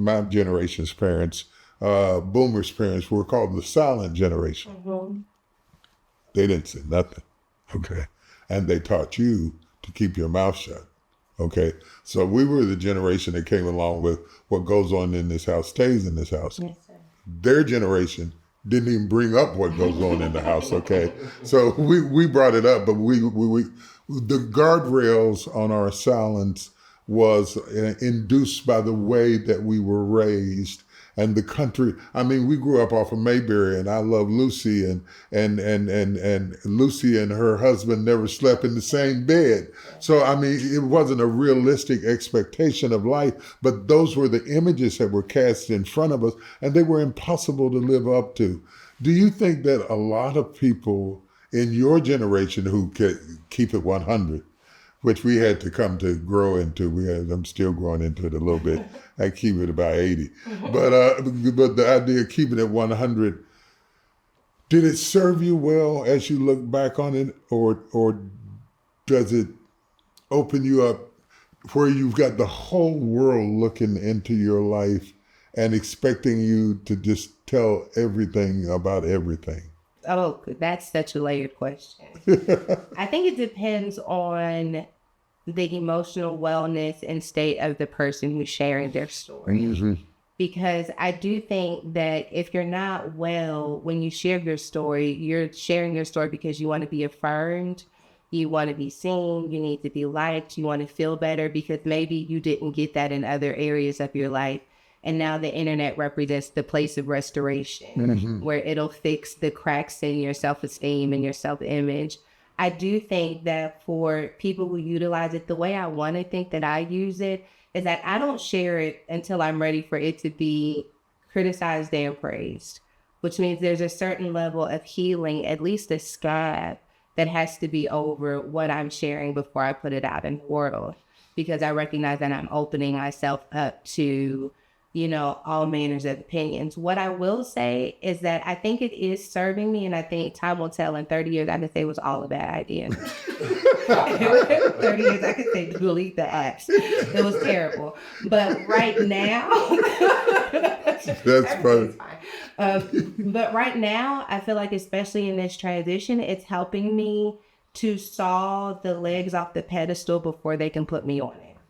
my generation's parents, boomers' parents, were called the silent generation. Mm-hmm. They didn't say nothing, okay? And they taught you to keep your mouth shut, okay? So we were the generation that came along with what goes on in this house stays in this house. Yes, sir. Their generation didn't even bring up what goes on in the house, okay? So we brought it up, but we the guardrails on our silence was induced by the way that we were raised and the country. I mean, we grew up off of Mayberry, and I love Lucy, and Lucy and her husband never slept in the same bed. So, I mean, it wasn't a realistic expectation of life, but those were the images that were cast in front of us, and they were impossible to live up to. Do you think that a lot of people in your generation who could keep it 100, which we had to come to grow into. I'm still growing into it a little bit. I keep it about 80. But the idea of keeping it 100, did it serve you well as you look back on it, or does it open you up where you've got the whole world looking into your life and expecting you to just tell everything about everything? Oh, that's such a layered question. I think it depends on the emotional wellness and state of the person who's sharing their story. Mm-hmm. Because I do think that if you're not well, when you share your story, you're sharing your story because you want to be affirmed, you want to be seen, you need to be liked, you want to feel better because maybe you didn't get that in other areas of your life. And now the internet represents the place of restoration, mm-hmm. where it'll fix the cracks in your self-esteem and your self-image. I do think that for people who utilize it, the way I want to think that I use it is that I don't share it until I'm ready for it to be criticized and praised, which means there's a certain level of healing, at least a scab, that has to be over what I'm sharing before I put it out in the world, because I recognize that I'm opening myself up to all manners of opinions. What I will say is that I think it is serving me, and I think time will tell. In 30 years, I could say it was all a bad idea. 30 years, I could say delete the apps. It was terrible. But right now, that's funny. But right now, I feel like, especially in this transition, it's helping me to saw the legs off the pedestal before they can put me on it.